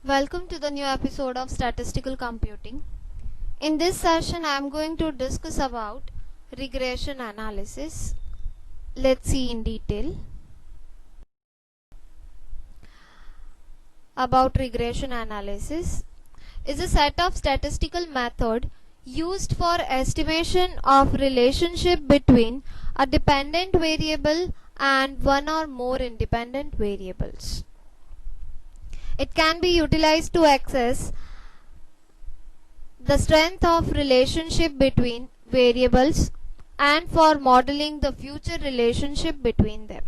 Welcome to the new episode of Statistical Computing. In this session, I am going to discuss about regression analysis. Let's see in detail about regression analysis. Is a set of statistical method used for estimation of relationship between a dependent variable and one or more independent variables. It can be utilized to access the strength of relationship between variables and for modeling the future relationship between them.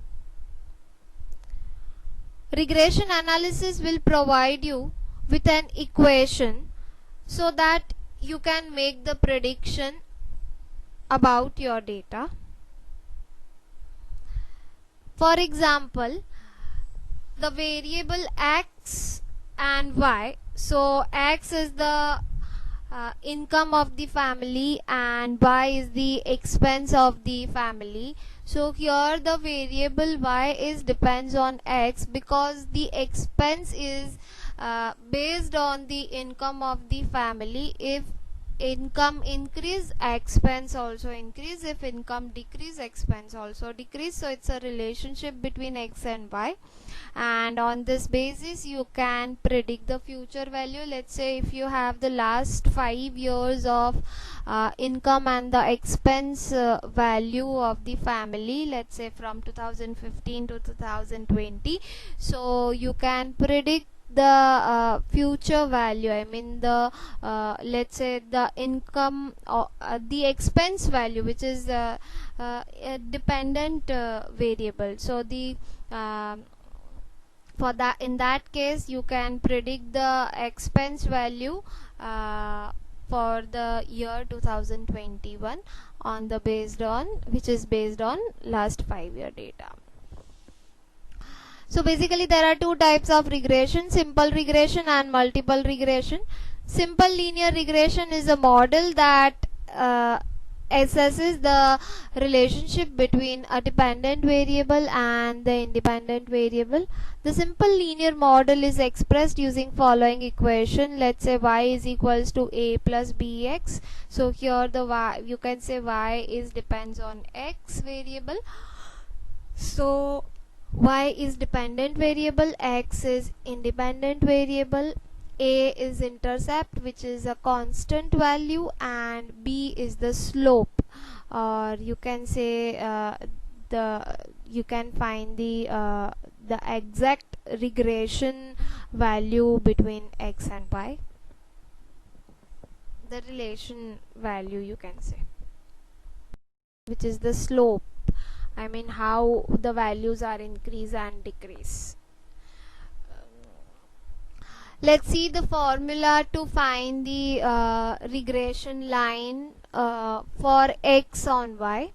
Regression analysis will provide you with an equation so that you can make the prediction about your data. For example, the variable x and y. So x is the income of the family and y is the expense of the family. So here the variable y is depends on x because the expense is based on the income of the family. If income increase, expense also increase. If income decrease, expense also decrease. So it's a relationship between x and y, and on this basis you can predict the future value. Let's say if you have the last 5 years of income and the expense value of the family, let's say from 2015 to 2020, so you can predict the future value. I mean the let's say the income or the expense value, which is a dependent variable. So the for that, in that case, you can predict the expense value for the year 2021 on the based on which is based on last 5-year data. So basically there are two types of regression: simple regression and multiple regression. Simple linear regression is a model that assesses the relationship between a dependent variable and the independent variable. The simple linear model is expressed using following equation. Let's say y is equals to a plus bx. So here the y, you can say y is depends on x variable. So y is dependent variable, x is independent variable, a is intercept, which is a constant value, and b is the slope, or you can say you can find the exact regression value between x and y, the relation value you can say, which is the slope. I mean how the values are increase and decrease. Let's see the formula to find the regression line for x on y.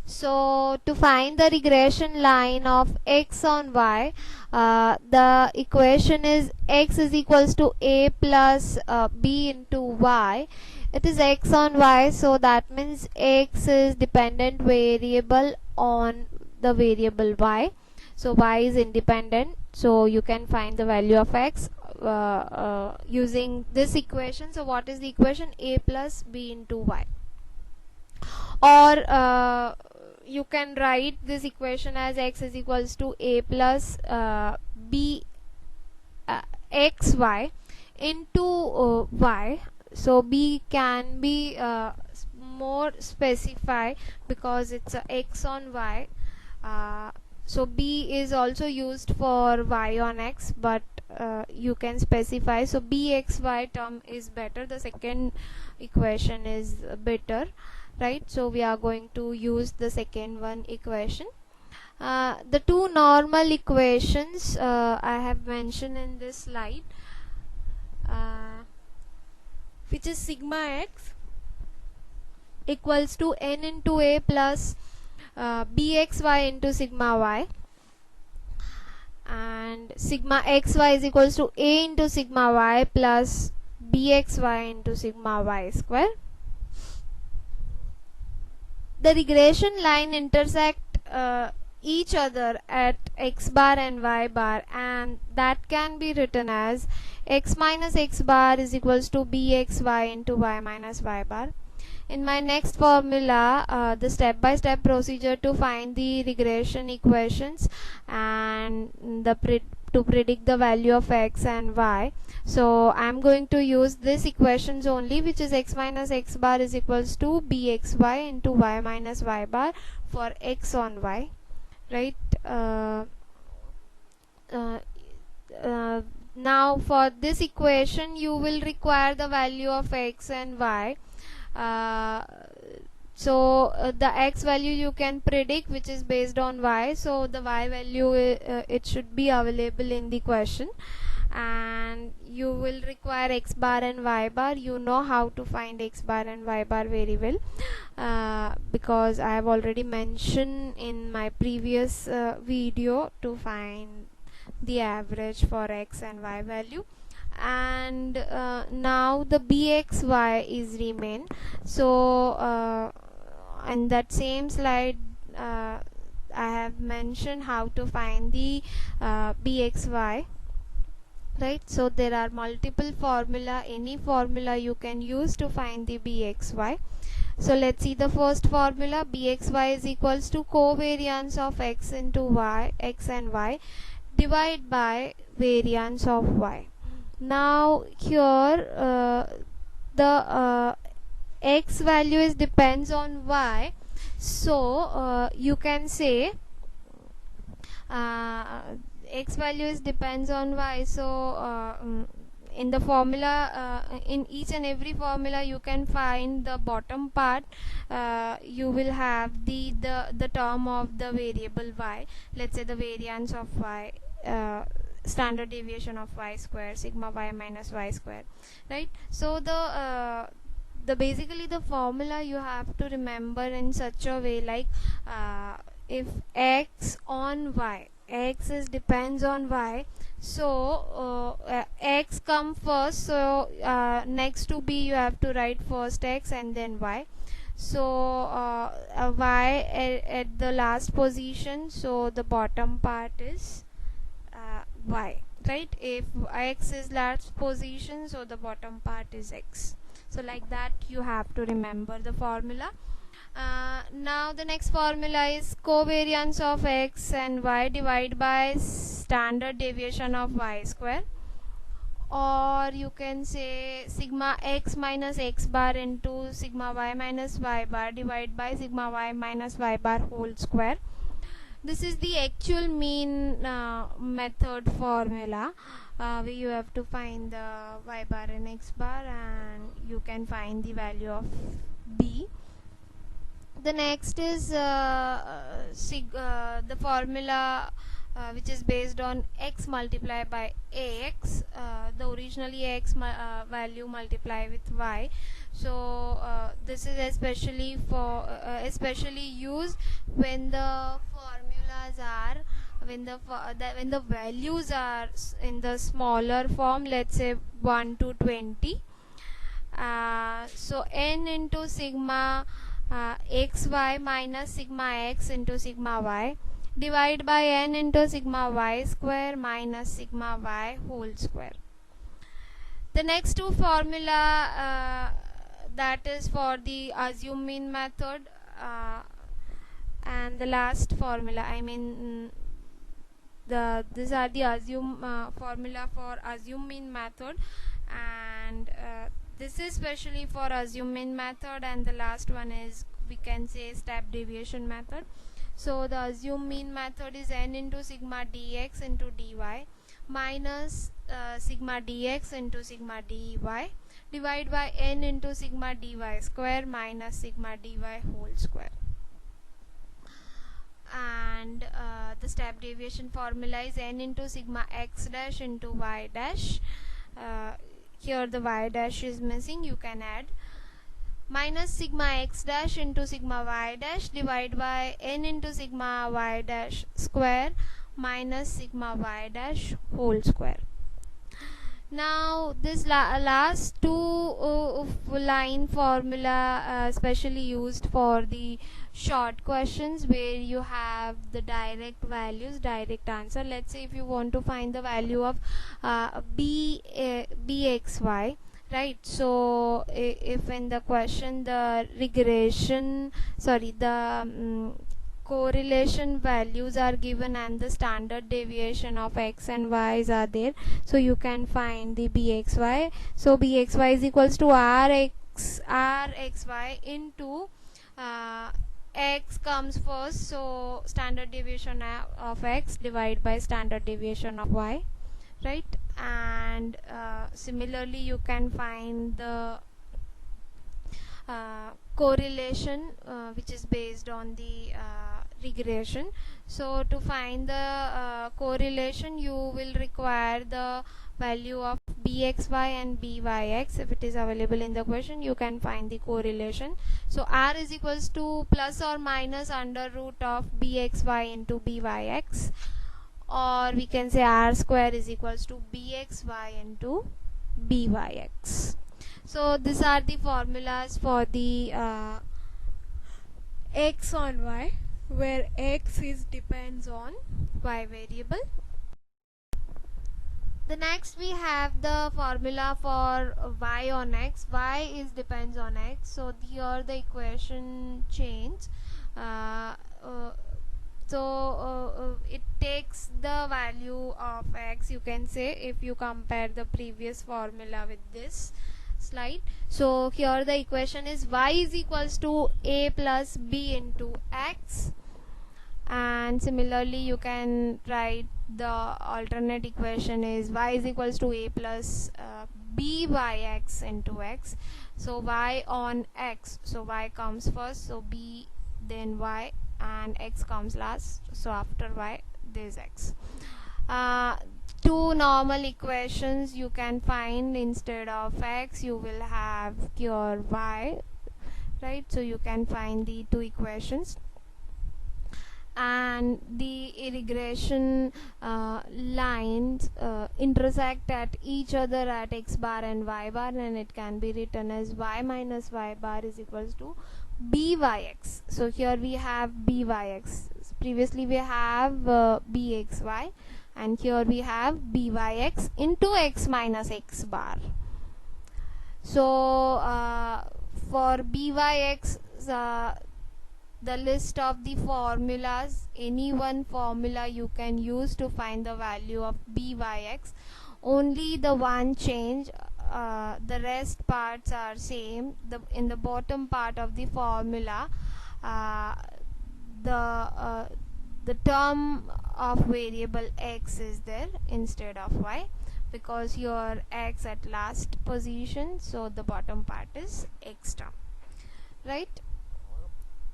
So to find the regression line of x on y, the equation is x is equals to a plus b into y. It is x on y, so that means x is dependent variable on the variable y. So y is independent, so you can find the value of x using this equation. So what is the equation? A plus b into y. Or you can write this equation as x is equals to a plus b xy into y. So b can be more specified because it's a x on y. So b is also used for y on x, but you can specify. So bxy term is better, the second equation is better, right? So we are going to use the second one equation. The two normal equations I have mentioned in this slide, which is sigma x equals to n into a plus bxy into sigma y, and sigma xy is equals to a into sigma y plus bxy into sigma y square. The regression line intersect each other at x bar and y bar, and that can be written as x minus x bar is equals to bxy into y minus y bar. In my next formula, the step-by-step procedure to find the regression equations and to predict the value of x and y. So I am going to use this equations only, which is x minus x bar is equals to bxy into y minus y bar for x on y, right? Uh, uh, Now for this equation you will require the value of x and y. The x value you can predict, which is based on y, so the y value it should be available in the question, and you will require x bar and y bar. You know how to find x bar and y bar very well, because I have already mentioned in my previous video to find the average for x and y value. And now the bxy is remain. So in that same slide I have mentioned how to find the bxy, right? So there are multiple formula, any formula you can use to find the bxy. So let's see the first formula. Bxy is equals to covariance of x into y, x and y, divide by variance of y. Now here the x value is depends on y, so you can say x value is depends on y. So in the formula, in each and every formula you can find the bottom part, you will have the term of the variable y. Let's say the variance of y, standard deviation of y square, sigma y minus y square, right? So the basically the formula you have to remember in such a way, like if x on y, x is depends on y, so x come first, so next to b you have to write first x and then y. So y at the last position, so the bottom part is y, right? If x is last position, so the bottom part is x. So like that you have to remember the formula. Now the next formula is covariance of x and y divided by standard deviation of y square, or you can say sigma x minus x bar into sigma y minus y bar divided by sigma y minus y bar whole square. This is the actual mean method formula, where you have to find the y bar and x bar, and you can find the value of b. The next is the formula which is based on x multiplied by ax, the originally x value multiplied with y. So this is especially for especially used when the formulas are when the values are in the smaller form, let's say 1 to 20. So n into sigma xy minus sigma x into sigma y divided by n into sigma y square minus sigma y whole square. The next two formula, that is for the assume mean method, and the last formula, I mean these are the assume formula for assume mean method, and this is specially for assume mean method, and the last one is, we can say, step deviation method. So the assume mean method is n into sigma dx into dy minus sigma dx into sigma dy divided by n into sigma dy square minus sigma dy whole square. And the step deviation formula is n into sigma x dash into y dash. Here the y dash is missing, you can add minus sigma x dash into sigma y dash divided by n into sigma y dash square minus sigma y dash whole square. Now this last two line formula specially used for the short questions where you have the direct values, direct answer. Let's say if you want to find the value of bxy, right? So if in the question the regression, sorry, the correlation values are given and the standard deviation of x and y's are there, so you can find the bxy. So bxy is equals to rxy into x comes first, so standard deviation of x divided by standard deviation of y, right? And similarly you can find the correlation which is based on the regression. So to find the correlation, you will require the value of bxy and byx. If it is available in the question, you can find the correlation. So r is equals to plus or minus under root of bxy into byx, or we can say r square is equals to bxy into byx. So these are the formulas for the x on y, where x is depends on y variable. The next we have the formula for y on x. Y is depends on x, so here the equation change. Uh, uh, it takes the value of x, you can say, if you compare the previous formula with this slide. So here the equation is y is equals to a plus b into x, and similarly you can write the alternate equation is y is equals to a plus b by x into x. So y on x, so y comes first, so b then y, and x comes last, so after y there is x. Two normal equations you can find. Instead of x you will have your y, right? So you can find the two equations, and the regression lines intersect at each other at x bar and y bar, and it can be written as y minus y bar is equals to byx. So here we have byx, previously we have bxy, and here we have byx into x minus x bar. So for byx, the list of the formulas, any one formula you can use to find the value of byx. Only the one change, the rest parts are same. In the bottom part of the formula, the term of variable x is there instead of y, because your x at last position, so the bottom part is x term, right?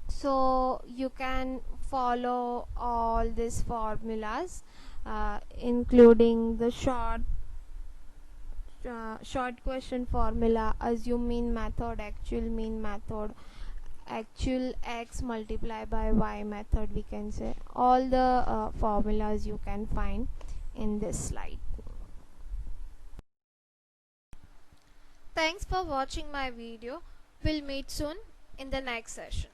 So you can follow all these formulas, including the short question formula, assume mean method, actual mean method, actual x multiply by y method, we can say. All the formulas you can find in this slide. Thanks for watching my video. We'll meet soon in the next session.